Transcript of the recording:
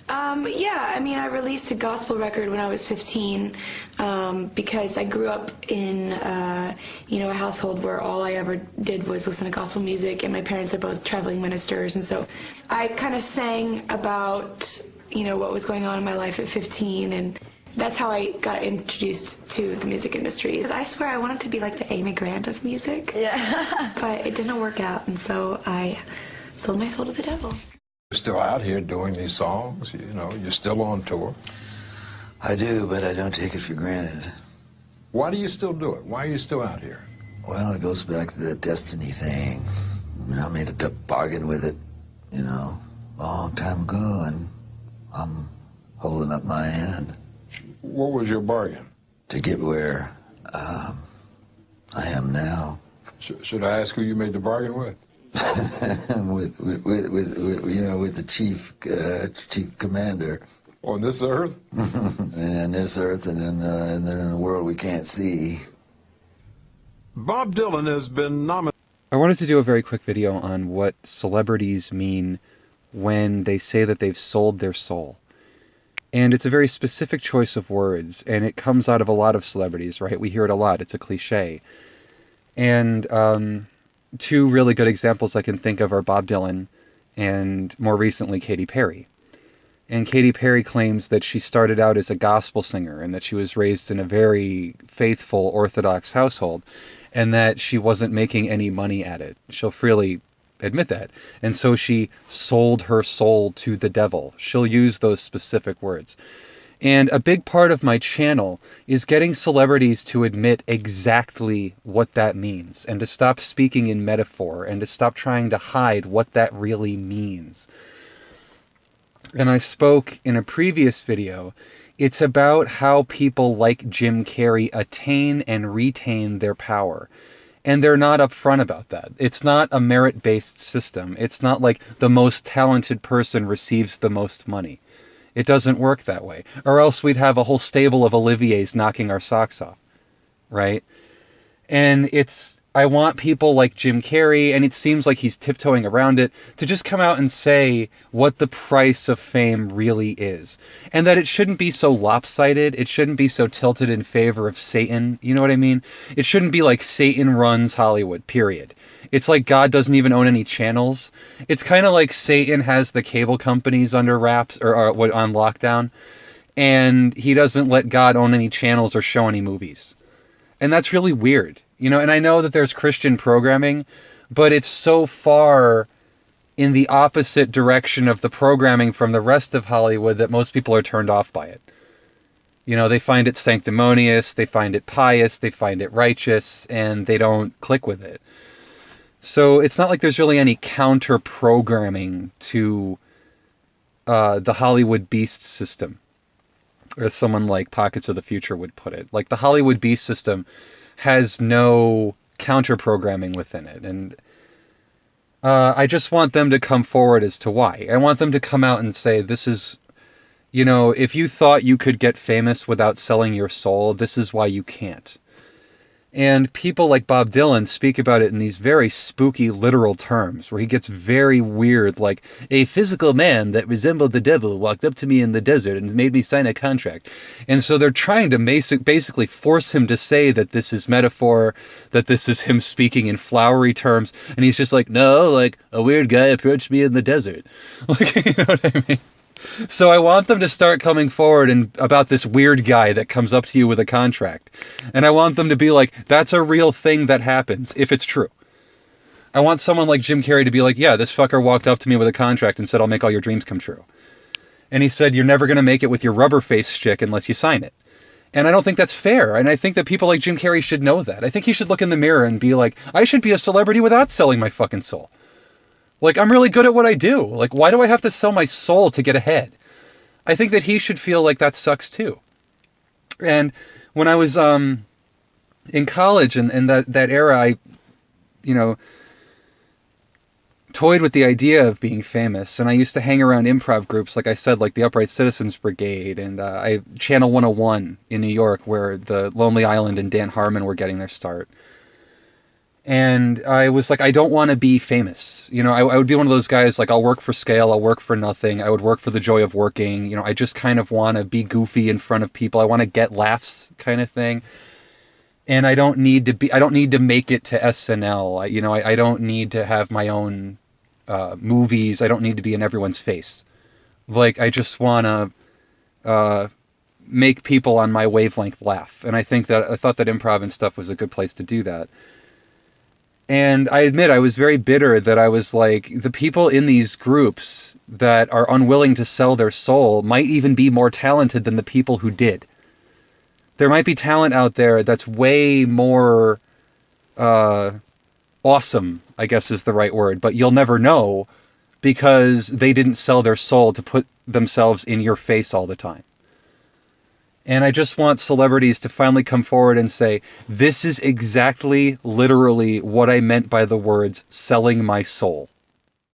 Yeah, I mean, I released a gospel record when I was 15 because I grew up in, a household where all I ever did was listen to gospel music, and my parents are both traveling ministers, and so I kind of sang about, what was going on in my life at 15, and that's how I got introduced to the music industry. 'Cause I swear I wanted to be like the Amy Grant of music, yeah. But it didn't work out, and so I sold my soul to the devil. You're still out here doing these songs, you're still on tour. I do, but I don't take it for granted. Why do you still do it? Why are you still out here? Well, it goes back to the destiny thing. I made a bargain with it, a long time ago, and I'm holding up my end. What was your bargain? To get where I am now. Should I ask who you made the bargain with? with the chief commander. On this earth? And this earth, and then in the world we can't see. Bob Dylan has been nominated. I wanted to do a very quick video on what celebrities mean when they say that they've sold their soul. And it's a very specific choice of words, and it comes out of a lot of celebrities, right? We hear it a lot. It's a cliche. And two really good examples I can think of are Bob Dylan and, more recently, Katy Perry. And Katy Perry claims that she started out as a gospel singer and that she was raised in a very faithful Orthodox household and that she wasn't making any money at it. She'll freely admit that. And so she sold her soul to the devil. She'll use those specific words. And a big part of my channel is getting celebrities to admit exactly what that means and to stop speaking in metaphor and to stop trying to hide what that really means. And I spoke in a previous video, it's about how people like Jim Carrey attain and retain their power. And they're not upfront about that. It's not a merit-based system. It's not like the most talented person receives the most money. It doesn't work that way. Or else we'd have a whole stable of Oliviers knocking our socks off, right? And I want people like Jim Carrey, and it seems like he's tiptoeing around it, to just come out and say what the price of fame really is. And that it shouldn't be so lopsided. It shouldn't be so tilted in favor of Satan. You know what I mean? It shouldn't be like Satan runs Hollywood, period. It's like God doesn't even own any channels. It's kind of like Satan has the cable companies under wraps or on lockdown, and he doesn't let God own any channels or show any movies. And that's really weird. And I know that there's Christian programming, but it's so far in the opposite direction of the programming from the rest of Hollywood that most people are turned off by it. They find it sanctimonious, they find it pious, they find it righteous, and they don't click with it. So it's not like there's really any counter-programming to the Hollywood beast system, as someone like Pockets of the Future would put it. Like, the Hollywood beast system has no counter-programming within it. And I just want them to come forward as to why. I want them to come out and say, this is, if you thought you could get famous without selling your soul, this is why you can't. And people like Bob Dylan speak about it in these very spooky literal terms, where he gets very weird, like, a physical man that resembled the devil walked up to me in the desert and made me sign a contract. And so they're trying to basically force him to say that this is metaphor, that this is him speaking in flowery terms. And he's just like, no, like, a weird guy approached me in the desert. Like, you know what I mean? So I want them to start coming forward about this weird guy that comes up to you with a contract. And I want them to be like, that's a real thing that happens, if it's true. I want someone like Jim Carrey to be like, yeah, this fucker walked up to me with a contract and said, I'll make all your dreams come true. And he said, you're never going to make it with your rubber face shtick unless you sign it. And I don't think that's fair. And I think that people like Jim Carrey should know that. I think he should look in the mirror and be like, I should be a celebrity without selling my fucking soul. Like, I'm really good at what I do. Like, why do I have to sell my soul to get ahead? I think that he should feel like that sucks too. And when I was in college and that era, I, toyed with the idea of being famous. And I used to hang around improv groups, like I said, like the Upright Citizens Brigade and Channel 101 in New York, where the Lonely Island and Dan Harmon were getting their start. And I was like, I don't want to be famous. You know, I would be one of those guys, like, I'll work for scale, I'll work for nothing, I would work for the joy of working. You know, I just kind of want to be goofy in front of people. I want to get laughs kind of thing. And I don't need to make it to SNL. I don't need to have my own movies. I don't need to be in everyone's face. Like, I just want to make people on my wavelength laugh. And I thought that improv and stuff was a good place to do that. And I admit I was very bitter that I was like, the people in these groups that are unwilling to sell their soul might even be more talented than the people who did. There might be talent out there that's way more awesome, I guess is the right word, but you'll never know because they didn't sell their soul to put themselves in your face all the time. And I just want celebrities to finally come forward and say, this is exactly, literally what I meant by the words selling my soul.